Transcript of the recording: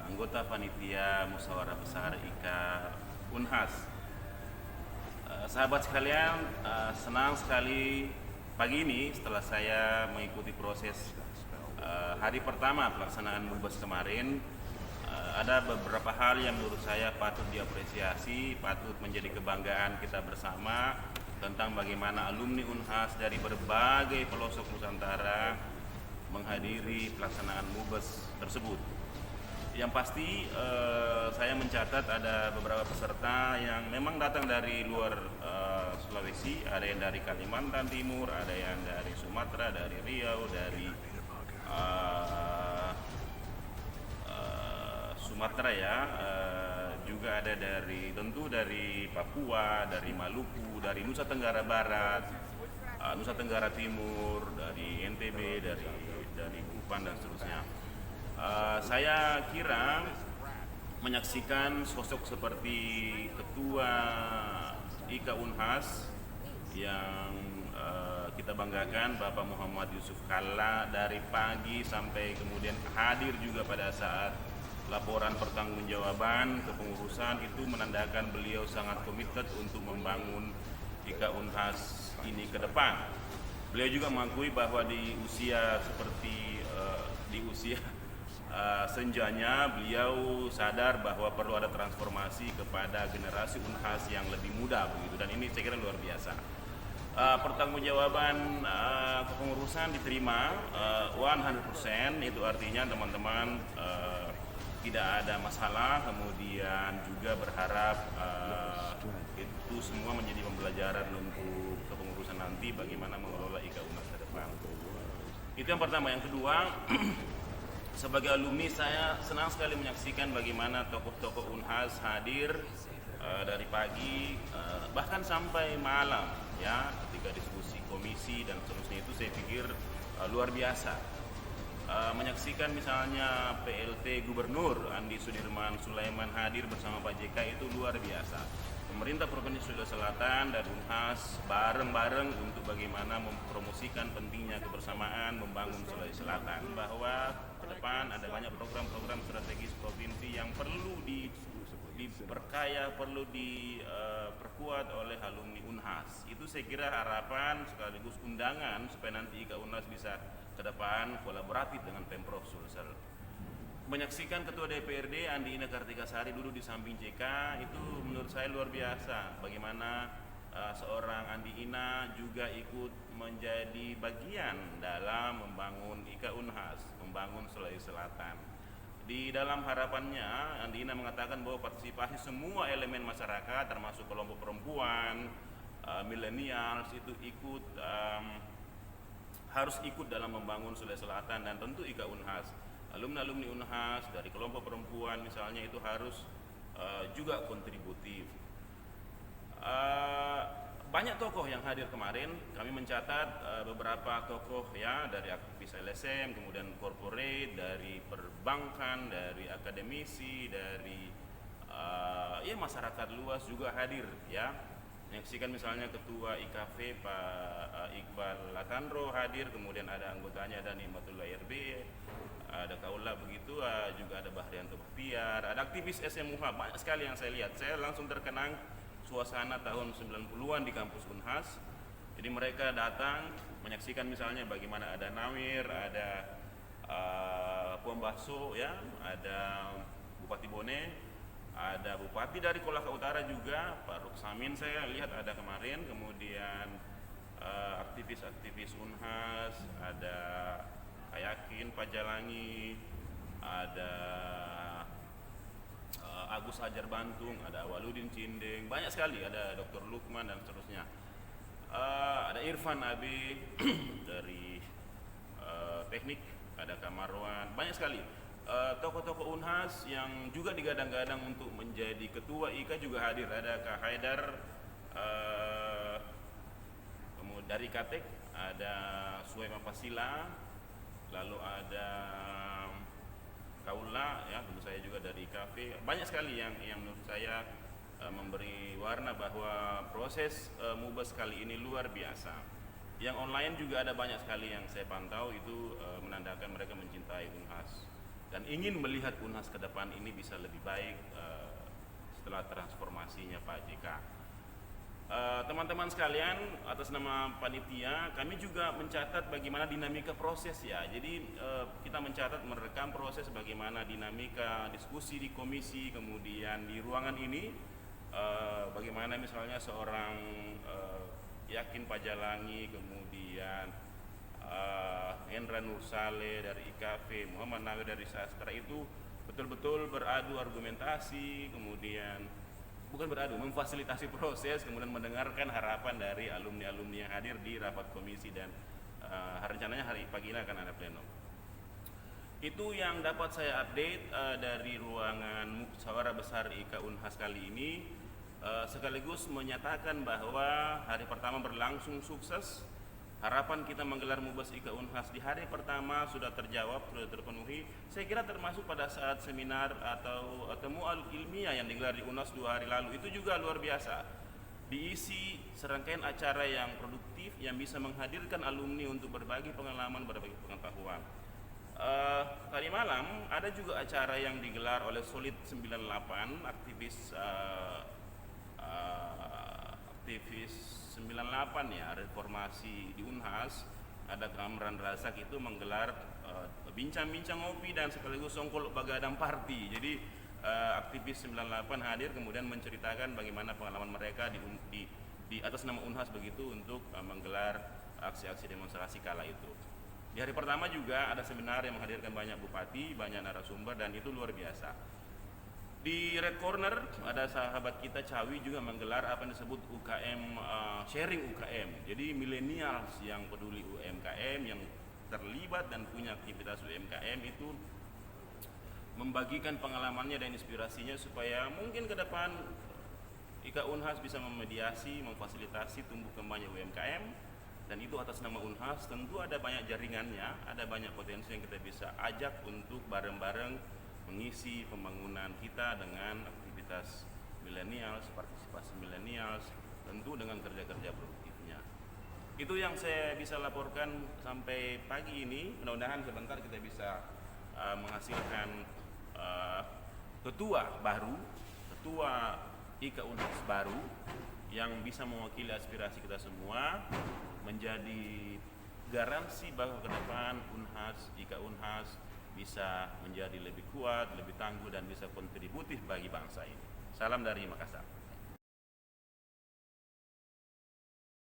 anggota panitia musyawarah besar IKA Unhas. Sahabat sekalian, senang sekali pagi ini setelah saya mengikuti proses hari pertama pelaksanaan MUBAS kemarin. Ada beberapa hal yang menurut saya patut diapresiasi, patut menjadi kebanggaan kita bersama tentang bagaimana alumni Unhas dari berbagai pelosok Nusantara menghadiri pelaksanaan MUBAS tersebut. Yang pasti saya mencatat ada beberapa peserta yang memang datang dari luar Sulawesi, ada yang dari Kalimantan Timur, ada yang dari Sumatera, dari Riau, dari Sumatera ya, juga ada dari tentu dari Papua, dari Maluku, dari Nusa Tenggara Barat, Nusa Tenggara Timur, dari NTB, dari Kupang dan seterusnya. Saya kira menyaksikan sosok seperti Ketua IKA Unhas yang kita banggakan, Bapak Muhammad Yusuf Kalla, dari pagi sampai kemudian hadir juga pada saat laporan pertanggungjawaban kepengurusan, itu menandakan beliau sangat komited untuk membangun IKA Unhas ini ke depan. Beliau juga mengakui bahwa di usia seperti di usia senjanya, beliau sadar bahwa perlu ada transformasi kepada generasi Unhas yang lebih muda begitu, dan ini saya kira luar biasa. Pertanggungjawaban kepengurusan diterima 100%, itu artinya teman-teman tidak ada masalah. Kemudian juga berharap itu semua menjadi pembelajaran untuk kepengurusan nanti bagaimana mengelola IKA Unhas ke depan. Itu yang pertama. Yang kedua, sebagai alumni saya senang sekali menyaksikan bagaimana tokoh-tokoh Unhas hadir dari pagi bahkan sampai malam ya, ketika diskusi komisi dan seterusnya. Itu saya pikir luar biasa. Menyaksikan misalnya PLT Gubernur Andi Sudirman Sulaiman hadir bersama Pak JK, itu luar biasa. Pemerintah Provinsi Sulawesi Selatan dan Unhas bareng-bareng untuk bagaimana mempromosikan pentingnya kebersamaan membangun Sulawesi Selatan, bahwa ke depan ada banyak program-program strategis provinsi yang perlu diperkaya, perlu diperkuat oleh alumni Unhas. Itu saya kira harapan sekaligus undangan supaya nanti IKA Unhas bisa ke depan kolaboratif dengan Pemprov Sulsel. Menyaksikan Ketua DPRD Andi Ina Kartikasari duduk di samping JK, itu menurut saya luar biasa. Bagaimana seorang Andi Ina juga ikut menjadi bagian dalam membangun IKA Unhas, membangun Sulawesi Selatan. Di dalam harapannya, Andi Ina mengatakan bahwa partisipasi semua elemen masyarakat, termasuk kelompok perempuan, milenials, itu harus ikut dalam membangun Sulawesi Selatan, dan tentu IKA Unhas. Alumni Unhas dari kelompok perempuan misalnya itu harus juga kontributif. Banyak tokoh yang hadir kemarin. Kami mencatat beberapa tokoh ya, dari aktivis LSM, kemudian corporate, dari perbankan, dari akademisi, dari ya masyarakat luas juga hadir ya. Menyaksikan misalnya Ketua IKV Pak Iqbal Lakandro hadir, kemudian ada anggotanya ada Nimatullah RB, ada Kaula begitu, juga ada Bahrianto Bahtiar, ada aktivis SMUH, banyak sekali yang saya lihat. Saya langsung terkenang suasana tahun 90-an di kampus Unhas. Jadi mereka datang menyaksikan misalnya bagaimana ada Nawir, ada Pembaso ya, ada Bupati Bone, ada Bupati dari Kolaka Utara juga, Pak Ruksamin saya lihat ada kemarin, kemudian aktivis-aktivis Unhas, ada Kayakin, Pak Jalangi, ada Agus Ajar Bantung, ada Waludin Cindeng, banyak sekali, ada Dr. Lukman dan seterusnya. Ada Irfan Abi dari teknik, ada Kamarwan, banyak sekali. Tokoh-tokoh Unhas yang juga digadang-gadang untuk menjadi ketua IKA juga hadir. Ada Kak Haidar dari Katek, ada Suhaima Fasila, lalu ada Kaula ya, tentu saya juga dari kafe. Banyak sekali yang menurut saya memberi warna bahwa proses MUBAS kali ini luar biasa. Yang online juga ada banyak sekali yang saya pantau, itu menandakan mereka mencintai Unhas. dan ingin melihat Unhas ke depan ini bisa lebih baik setelah transformasinya Pak JK. Teman-teman sekalian, atas nama panitia kami juga mencatat bagaimana dinamika proses ya. Jadi kita mencatat, merekam proses bagaimana dinamika diskusi di komisi, kemudian di ruangan ini bagaimana misalnya seorang Yakin Pajalangi, kemudian Hendra Nursale dari IKV, Muhammad Nawir dari Sastra itu betul-betul beradu argumentasi, kemudian bukan beradu, memfasilitasi proses, kemudian mendengarkan harapan dari alumni-alumni yang hadir di rapat komisi, dan rencananya hari pagi ini akan ada plenum. Itu yang dapat saya update dari ruangan musyawarah besar IKA Unhas kali ini, sekaligus menyatakan bahwa hari pertama berlangsung sukses. Harapan kita menggelar Mubas IKA Unhas di hari pertama sudah terjawab, sudah terpenuhi. Saya kira termasuk pada saat seminar atau temuan ilmiah yang digelar di Unas 2 hari lalu, itu juga luar biasa. Diisi serangkaian acara yang produktif yang bisa menghadirkan alumni untuk berbagi pengalaman, berbagi pengetahuan. Tadi malam ada juga acara yang digelar oleh Solid 98, aktivis 98 ya, reformasi di Unhas. Ada Kamran Razak itu menggelar bincang-bincang ngopi dan sekaligus songkol bagadang party. Jadi aktivis 98 hadir kemudian menceritakan bagaimana pengalaman mereka di atas nama Unhas begitu untuk menggelar aksi-aksi demonstrasi kala itu. Di hari pertama juga ada seminar yang menghadirkan banyak bupati, banyak narasumber, dan itu luar biasa. Di Red Corner ada sahabat kita Cawi juga menggelar apa yang disebut UKM, sharing UKM. Jadi milenials yang peduli UMKM, yang terlibat dan punya aktivitas UMKM itu membagikan pengalamannya dan inspirasinya supaya mungkin ke depan IKA Unhas bisa memediasi, memfasilitasi tumbuh kembangnya UMKM, dan itu atas nama Unhas. Tentu ada banyak jaringannya, ada banyak potensi yang kita bisa ajak untuk bareng-bareng mengisi pembangunan kita dengan aktivitas milenials, partisipasi milenials, tentu dengan kerja-kerja produktifnya. Itu yang saya bisa laporkan sampai pagi ini. Mudah-mudahan sebentar kita bisa menghasilkan ketua baru, ketua IKA Unhas baru yang bisa mewakili aspirasi kita semua, menjadi garansi bahwa ke depan Unhas, IKA Unhas bisa menjadi lebih kuat, lebih tangguh, dan bisa kontributif bagi bangsa ini. Salam dari Makassar.